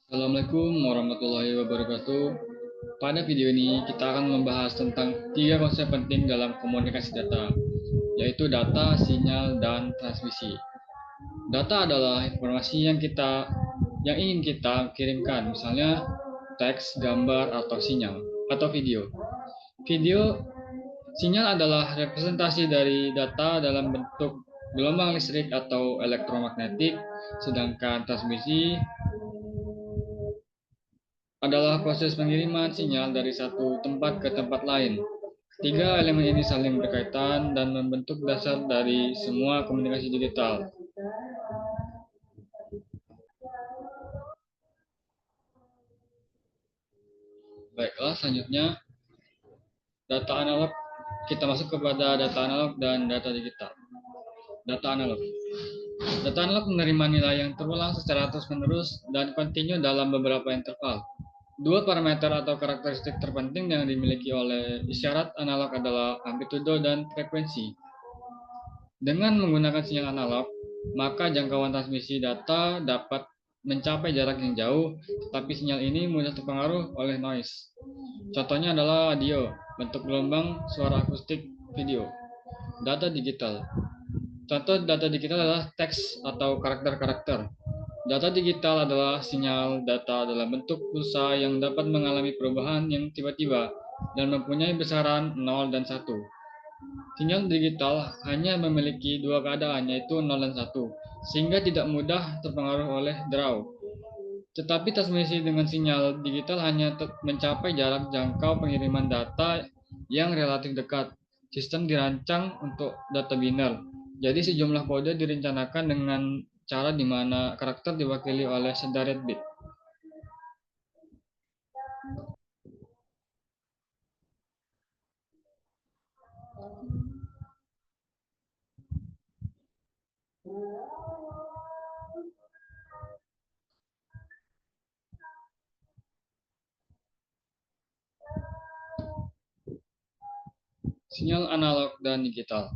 Assalamualaikum warahmatullahi wabarakatuh. Pada video ini kita akan membahas tentang tiga konsep penting dalam komunikasi data, yaitu data, sinyal, dan transmisi. Data adalah informasi yang ingin kita kirimkan, misalnya teks, gambar, atau sinyal, atau video. Sinyal adalah representasi dari data dalam bentuk gelombang listrik atau elektromagnetik, sedangkan transmisi adalah proses pengiriman sinyal dari satu tempat ke tempat lain. Tiga elemen ini saling berkaitan dan membentuk dasar dari semua komunikasi digital. Baiklah, selanjutnya data analog. Kita masuk kepada data analog dan data digital. Data analog. Data analog menerima nilai yang terulang secara terus-menerus dan kontinu dalam beberapa interval. Dua parameter atau karakteristik terpenting yang dimiliki oleh isyarat analog adalah amplitudo dan frekuensi. Dengan menggunakan sinyal analog, maka jangkauan transmisi data dapat mencapai jarak yang jauh, tetapi sinyal ini mudah terpengaruh oleh noise. Contohnya adalah audio, bentuk gelombang, suara akustik, video. Data digital. Contoh data digital adalah teks atau karakter-karakter. Data digital adalah sinyal data dalam bentuk pulsa yang dapat mengalami perubahan yang tiba-tiba dan mempunyai besaran 0 dan 1. Sinyal digital hanya memiliki dua keadaan, yaitu 0 dan 1, sehingga tidak mudah terpengaruh oleh draw. Tetapi transmisi dengan sinyal digital hanya mencapai jarak jangkau pengiriman data yang relatif dekat. Sistem dirancang untuk data biner. Jadi sejumlah kode direncanakan dengan cara di mana karakter diwakili oleh sederet bit. Sinyal analog dan digital.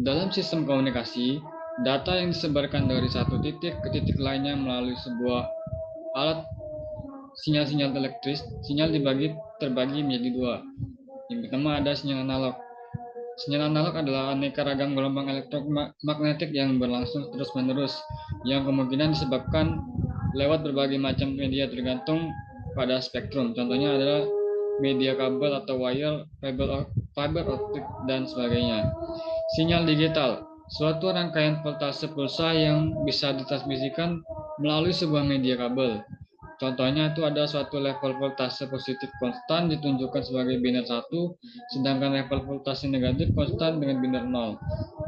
Dalam sistem komunikasi, data yang disebarkan dari satu titik ke titik lainnya melalui sebuah alat sinyal-sinyal elektris. Sinyal terbagi menjadi dua. Yang pertama ada sinyal analog. Sinyal analog adalah aneka ragam gelombang elektromagnetik yang berlangsung terus-menerus, yang kemungkinan disebabkan lewat berbagai macam media tergantung pada spektrum. Contohnya adalah media kabel atau wire, fiber optik, dan sebagainya. Sinyal digital, suatu rangkaian voltase pulsa yang bisa ditransmisikan melalui sebuah media kabel. Contohnya itu ada suatu level voltase positif konstan ditunjukkan sebagai biner 1, sedangkan level voltase negatif konstan dengan biner 0.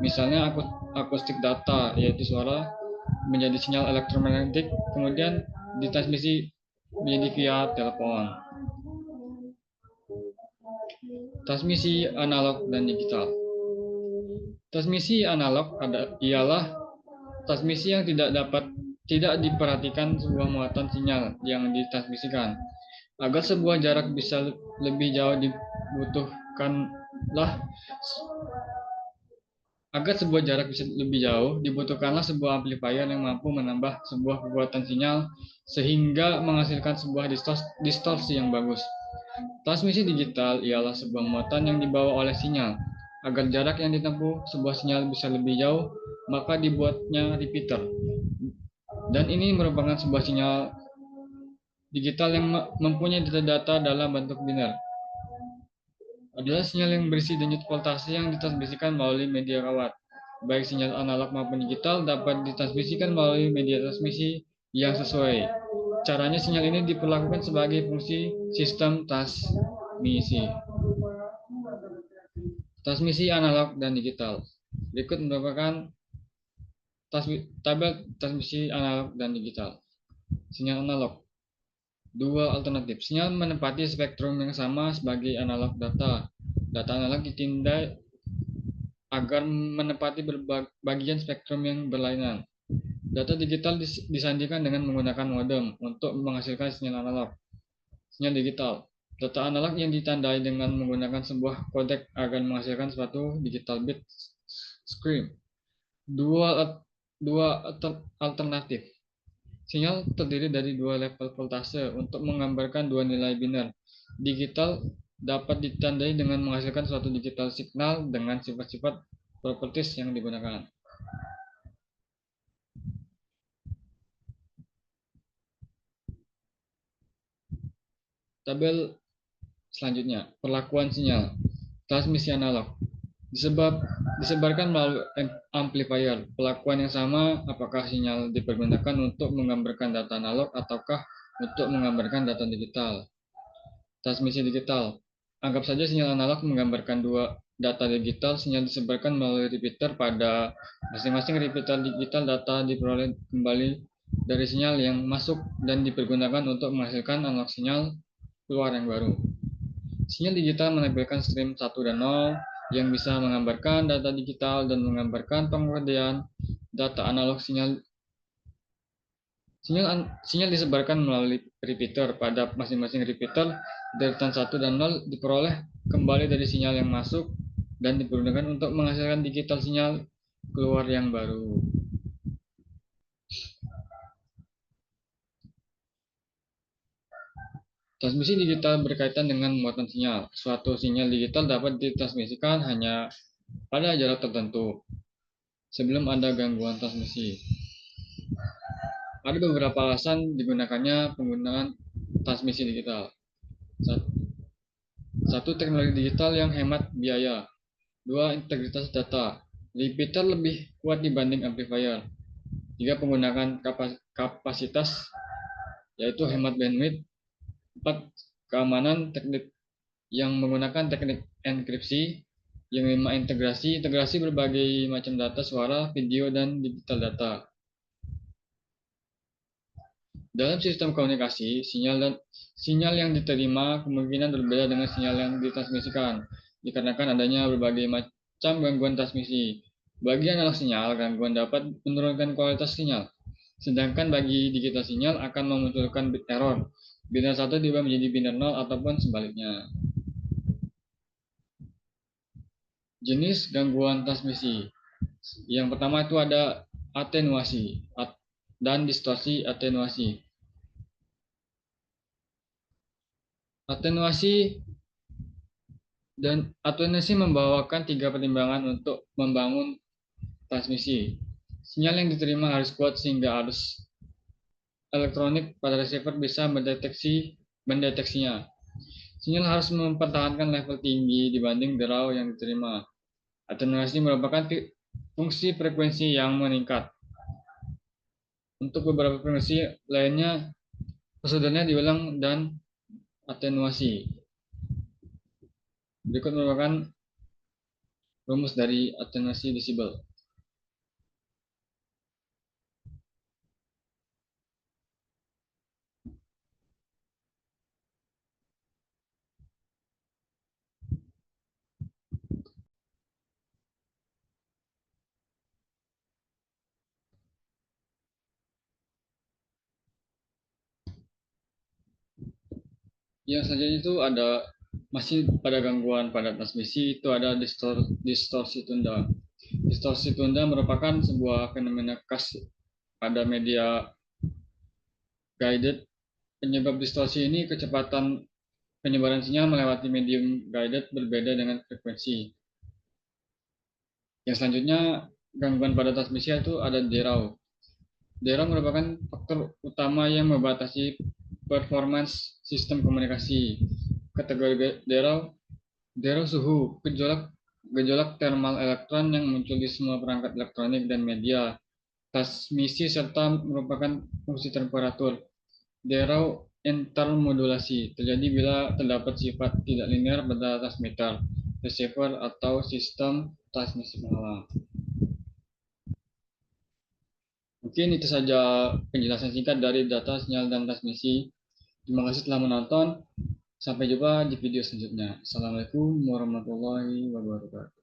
Misalnya akustik data, yaitu suara menjadi sinyal elektromagnetik, kemudian ditransmisi menjadi via telepon. Transmisi analog dan digital. Transmisi analog ialah transmisi yang tidak diperhatikan sebuah muatan sinyal yang ditransmisikan. Agar sebuah jarak bisa lebih jauh dibutuhkanlah sebuah amplifier yang mampu menambah sebuah kekuatan sinyal sehingga menghasilkan sebuah distorsi yang bagus. Transmisi digital ialah sebuah muatan yang dibawa oleh sinyal. Agar jarak yang ditempuh sebuah sinyal bisa lebih jauh, maka dibuatnya repeater. Dan ini merupakan sebuah sinyal digital yang mempunyai data dalam bentuk biner. Adalah sinyal yang berisi denyut voltase yang ditransmisikan melalui media kawat. Baik sinyal analog maupun digital dapat ditransmisikan melalui media transmisi yang sesuai. Caranya sinyal ini diperlakukan sebagai fungsi sistem transmisi. Transmisi analog dan digital. Berikut merupakan tabel transmisi analog dan digital. Sinyal analog. Dua alternatif. Sinyal menempati spektrum yang sama sebagai analog data. Data analog ditindai agar menempati bagian spektrum yang berlainan. Data digital disandikan dengan menggunakan modem untuk menghasilkan sinyal analog. Sinyal digital. Data analog yang ditandai dengan menggunakan sebuah kodek agar menghasilkan suatu digital bit stream. Dua alternatif. Sinyal terdiri dari dua level voltase untuk menggambarkan dua nilai biner. Digital dapat ditandai dengan menghasilkan suatu digital signal dengan sifat-sifat properties yang digunakan. Tabel selanjutnya, perlakuan sinyal. Transmisi analog. Disebarkan melalui amplifier. Perlakuan yang sama apakah sinyal dipergunakan untuk menggambarkan data analog ataukah untuk menggambarkan data digital. Transmisi digital. Anggap saja sinyal analog menggambarkan dua data digital, sinyal disebarkan melalui repeater. Pada masing-masing repeater digital, data diperoleh kembali dari sinyal yang masuk dan dipergunakan untuk menghasilkan analog sinyal keluar yang baru. Sinyal digital menampilkan stream 1 dan 0 yang bisa menggambarkan data digital dan menggambarkan pengurangan data analog. Sinyal disebarkan melalui repeater. Pada masing-masing repeater, deretan 1 dan 0 diperoleh kembali dari sinyal yang masuk dan dipergunakan untuk menghasilkan digital sinyal keluar yang baru. Transmisi digital berkaitan dengan muatan sinyal. Suatu sinyal digital dapat ditransmisikan hanya pada jarak tertentu sebelum ada gangguan transmisi. Ada beberapa alasan digunakannya penggunaan transmisi digital. Satu, teknologi digital yang hemat biaya. Dua, integritas data. Repeater lebih kuat dibanding amplifier. Tiga, penggunaan kapasitas, yaitu hemat bandwidth. Empat, keamanan teknik yang menggunakan teknik enkripsi. Yang lima, integrasi berbagai macam data, suara, video, dan digital data. Dalam sistem komunikasi, sinyal yang diterima kemungkinan berbeda dengan sinyal yang ditransmisikan, dikarenakan adanya berbagai macam gangguan transmisi. Bagi analog sinyal, gangguan dapat menurunkan kualitas sinyal, sedangkan bagi digital sinyal akan memunculkan bit error. Biner 1 diubah menjadi biner 0 ataupun sebaliknya. Jenis gangguan transmisi. Yang pertama itu ada atenuasi dan distorsi atenuasi. Atenuasi membawakan tiga pertimbangan untuk membangun transmisi. Sinyal yang diterima harus kuat sehingga arus elektronik pada receiver bisa mendeteksinya. Sinyal harus mempertahankan level tinggi dibanding derau yang diterima. Atenuasi merupakan fungsi frekuensi yang meningkat. Untuk beberapa frekuensi lainnya, prosedurnya diulang dan atenuasi. Berikut merupakan rumus dari atenuasi desibel. Yang selanjutnya itu ada masih pada gangguan pada transmisi, itu ada distorsi tunda. Distorsi tunda merupakan sebuah fenomena khas pada media guided. Penyebab distorsi ini kecepatan penyebaran sinyal melewati medium guided berbeda dengan frekuensi. Yang selanjutnya gangguan pada transmisi itu ada derau. Derau merupakan faktor utama yang membatasi performance sistem komunikasi. Kategori derau suhu, gejolak termal elektron yang muncul di semua perangkat elektronik dan media. Transmisi serta merupakan fungsi temperatur. Derau intermodulasi terjadi bila terdapat sifat tidak linear pada transmitter, receiver, atau sistem transmisi penghalang. Mungkin itu saja penjelasan singkat dari data, sinyal, dan transmisi. Terima kasih telah menonton. Sampai jumpa di video selanjutnya. Assalamualaikum warahmatullahi wabarakatuh.